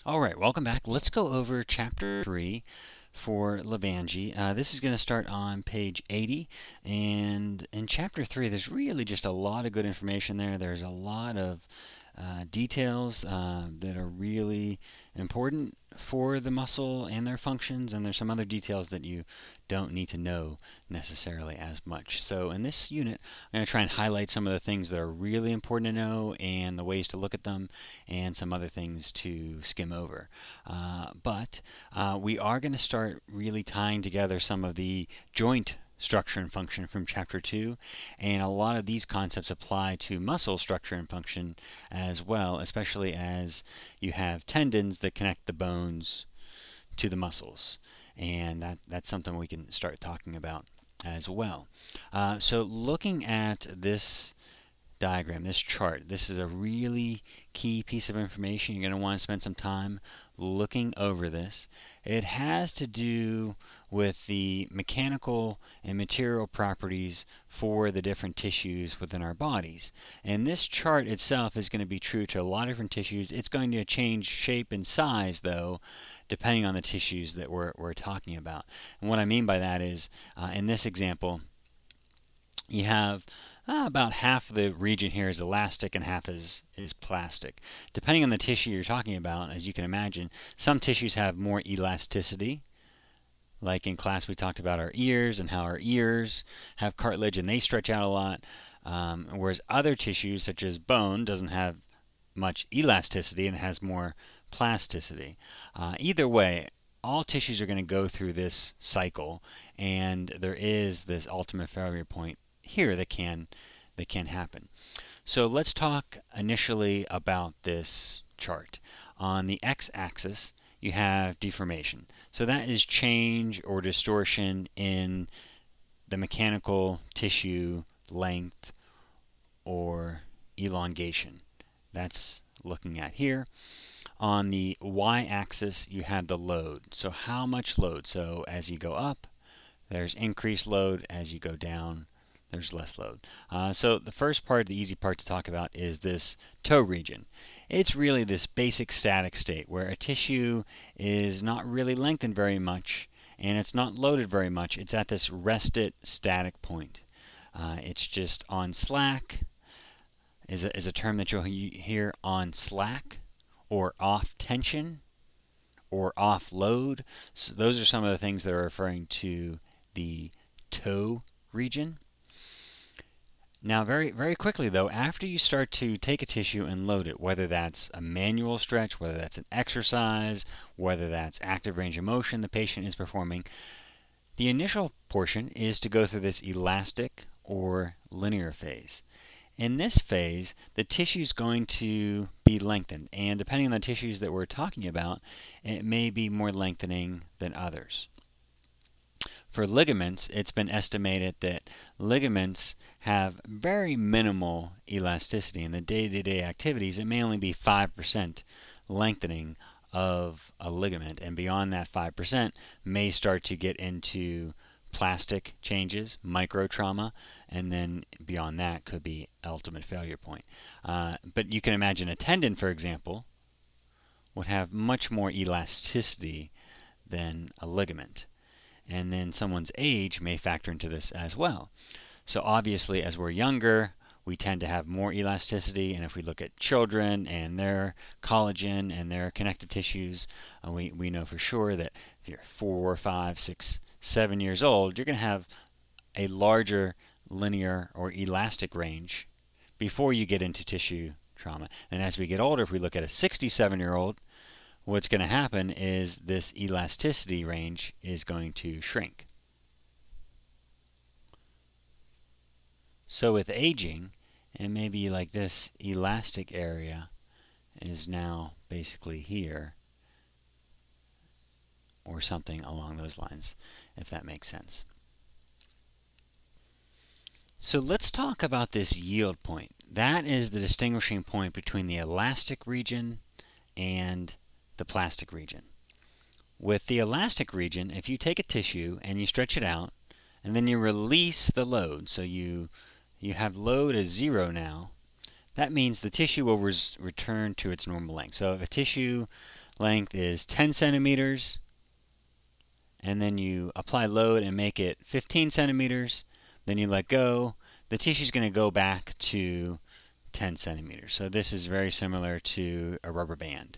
All right, welcome back. Let's go over Chapter 3 for Levangie. This is going to start on page 80, and in Chapter 3 there's really just a lot of good information there. There's a lot of details that are really important for the muscle and their functions, and there's some other details that you don't need to know necessarily as much. So in this unit, I'm going to try and highlight some of the things that are really important to know and the ways to look at them, and some other things to skim over. But we are going to start really tying together some of the joint structure and function from Chapter 2, and a lot of these concepts apply to muscle structure and function as well, especially as you have tendons that connect the bones to the muscles, and that's something we can start talking about as well. So looking at this diagram, this chart, this is a really key piece of information. You're going to want to spend some time looking over this. It has to do with the mechanical and material properties for the different tissues within our bodies. And this chart itself is going to be true to a lot of different tissues. It's going to change shape and size, though, depending on the tissues that we're talking about. And what I mean by that is, in this example, you have about half of the region here is elastic and half is plastic. Depending on the tissue you're talking about, as you can imagine, some tissues have more elasticity. Like in class we talked about our ears and how our ears have cartilage and they stretch out a lot, whereas other tissues such as bone doesn't have much elasticity and has more plasticity. Either way, all tissues are going to go through this cycle, and there is this ultimate failure point here that can happen. So let's talk initially about this chart. On the x-axis you have deformation. So that is change or distortion in the mechanical tissue length or elongation. That's looking at here. On the y-axis you have the load. So how much load? So as you go up, there's increased load. As you go down, there's less load. So the first part, the easy part to talk about, is this toe region. It's really this basic static state where a tissue is not really lengthened very much and it's not loaded very much. It's at this rested static point. It's just on slack is a term that you'll hear, on slack, or off tension, or off load. So those are some of the things that are referring to the toe region. Now, very, very quickly though, after you start to take a tissue and load it, whether that's a manual stretch, whether that's an exercise, whether that's active range of motion the patient is performing, the initial portion is to go through this elastic or linear phase. In this phase, the tissue is going to be lengthened, and depending on the tissues that we're talking about, it may be more lengthening than others. For ligaments, it's been estimated that ligaments have very minimal elasticity. In the day-to-day activities, it may only be 5% lengthening of a ligament, and beyond that 5% may start to get into plastic changes, micro trauma, and then beyond that could be ultimate failure point. But you can imagine a tendon, for example, would have much more elasticity than a ligament. And then someone's age may factor into this as well. So obviously, as we're younger, we tend to have more elasticity, and if we look at children and their collagen and their connective tissues, we know for sure that if you're 4, 5, 6, 7 years old, you're going to have a larger linear or elastic range before you get into tissue trauma. And as we get older, if we look at a 67-year-old, what's going to happen is this elasticity range is going to shrink. So with aging, it may be like this elastic area is now basically here, or something along those lines, if that makes sense. So let's talk about this yield point. That is the distinguishing point between the elastic region and the plastic region. With the elastic region, if you take a tissue and you stretch it out and then you release the load, so you have load as 0 now, that means the tissue will return to its normal length. So if a tissue length is 10 centimeters, and then you apply load and make it 15 centimeters, then you let go, the tissue is going to go back to 10 centimeters. So this is very similar to a rubber band.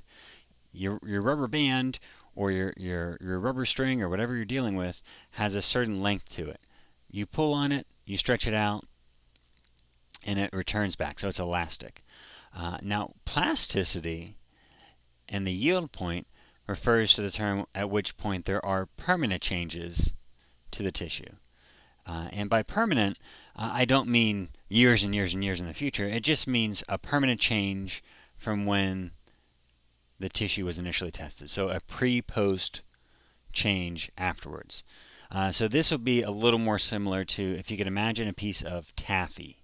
Your rubber band or your rubber string or whatever you're dealing with has a certain length to it. You pull on it, you stretch it out, and it returns back, so it's elastic. Now, plasticity and the yield point refers to the term at which point there are permanent changes to the tissue. And by permanent, I don't mean years and years and years in the future. It just means a permanent change from when the tissue was initially tested. So a pre-post change afterwards. So this will be a little more similar to, if you could imagine, a piece of taffy.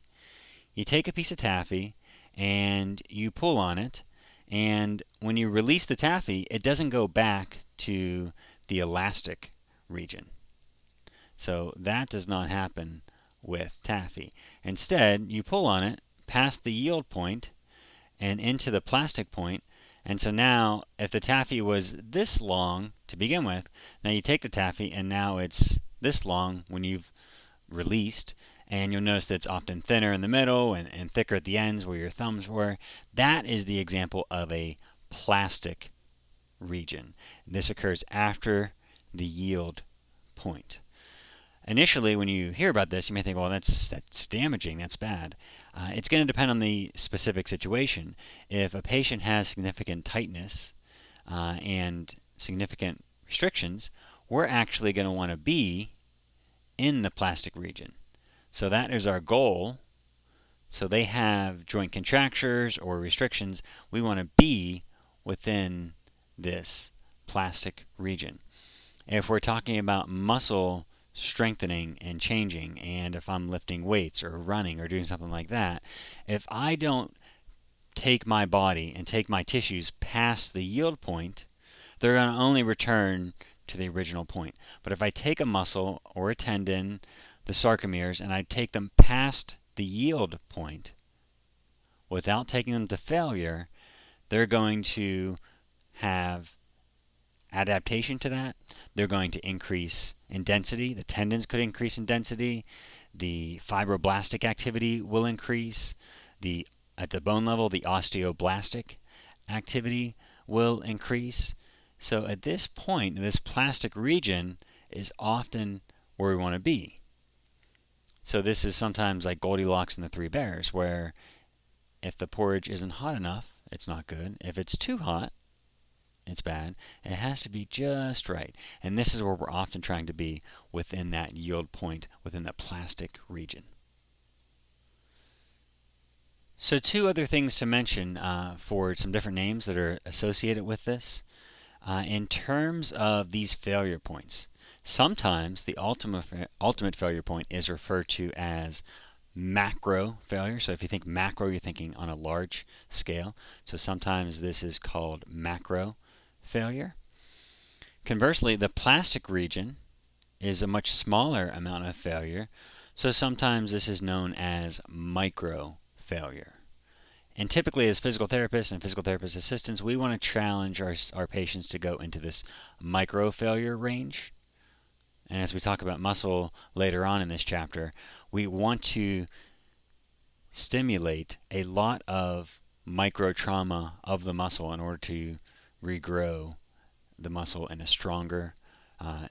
You take a piece of taffy and you pull on it, and when you release the taffy, it doesn't go back to the elastic region. So that does not happen with taffy. Instead, you pull on it past the yield point and into the plastic point, and so now if the taffy was this long to begin with, now you take the taffy and now it's this long when you've released, and you'll notice that it's often thinner in the middle and thicker at the ends where your thumbs were. That is the example of a plastic region. This occurs after the yield point. Initially, when you hear about this, you may think, well, that's damaging, that's bad. It's going to depend on the specific situation. If a patient has significant tightness and significant restrictions, we're actually going to want to be in the plastic region. So that is our goal. So they have joint contractures or restrictions. We want to be within this plastic region. If we're talking about muscle strengthening and changing, and if I'm lifting weights or running or doing something like that, if I don't take my body and take my tissues past the yield point, they're going to only return to the original point. But if I take a muscle or a tendon, the sarcomeres, and I take them past the yield point without taking them to failure, they're going to have adaptation to that. They're going to increase in density. The tendons could increase in density. The fibroblastic activity will increase. At the bone level, the osteoblastic activity will increase. So at this point, this plastic region is often where we want to be. So this is sometimes like Goldilocks and the Three Bears, where if the porridge isn't hot enough, it's not good. If it's too hot, it's bad. It has to be just right. And this is where we're often trying to be, within that yield point, within the plastic region. So two other things to mention for some different names that are associated with this. In terms of these failure points, sometimes the ultimate failure point is referred to as macro failure. So if you think macro, you're thinking on a large scale. So sometimes this is called macro failure. Conversely, the plastic region is a much smaller amount of failure. So sometimes this is known as micro failure. And typically, as physical therapists and physical therapist assistants, we want to challenge our patients to go into this micro failure range. And as we talk about muscle later on in this chapter, we want to stimulate a lot of micro trauma of the muscle in order to regrow the muscle in a stronger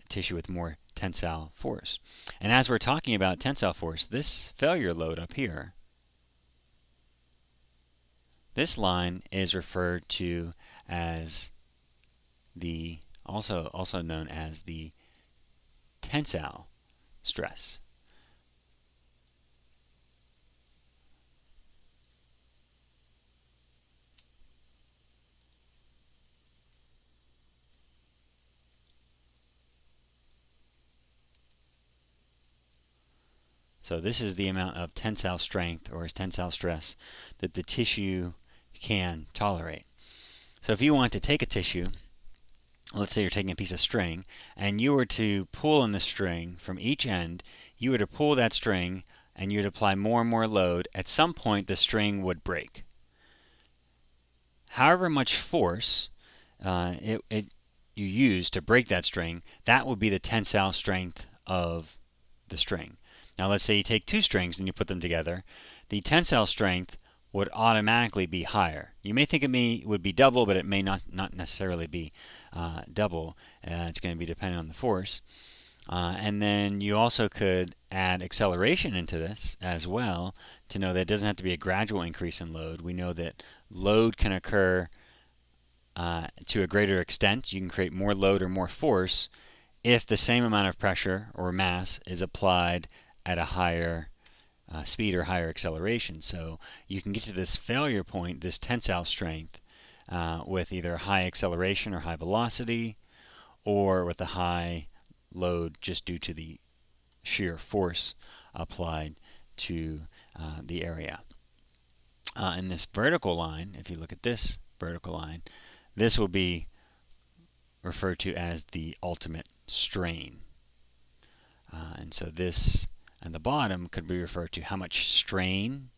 tissue with more tensile force. And as we're talking about tensile force, this failure load up here, this line is referred to as the, also known as the tensile stress. So this is the amount of tensile strength or tensile stress that the tissue can tolerate. So if you want to take a tissue, let's say you're taking a piece of string, and you were to pull on the string from each end, you were to pull that string and you would apply more and more load. At some point the string would break. However much force you use to break that string, that would be the tensile strength of the string. Now let's say you take two strings and you put them together. The tensile strength would automatically be higher. You may think it would be double, but it may not necessarily be double. It's going to be dependent on the force. And then you also could add acceleration into this as well to know that it doesn't have to be a gradual increase in load. We know that load can occur to a greater extent. You can create more load or more force if the same amount of pressure or mass is applied at a higher speed or higher acceleration. So you can get to this failure point, this tensile strength, with either high acceleration or high velocity, or with a high load just due to the sheer force applied to the area. And this vertical line, if you look at this vertical line, this will be referred to as the ultimate strain. And so this and the bottom could be referred to how much strain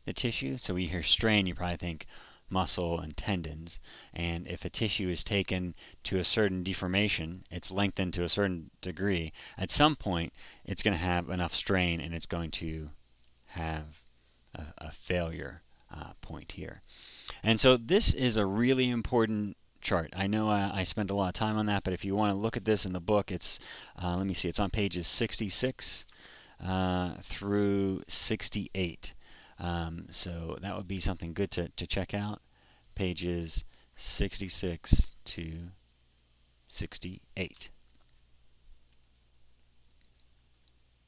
the tissue. So when you hear strain, you probably think muscle and tendons. And if a tissue is taken to a certain deformation, it's lengthened to a certain degree, at some point it's going to have enough strain and it's going to have a failure point here. And so this is a really important chart. I know I spent a lot of time on that, but if you want to look at this in the book, it's, let me see, it's on pages 66 through 68. So that would be something good to check out, pages 66 to 68.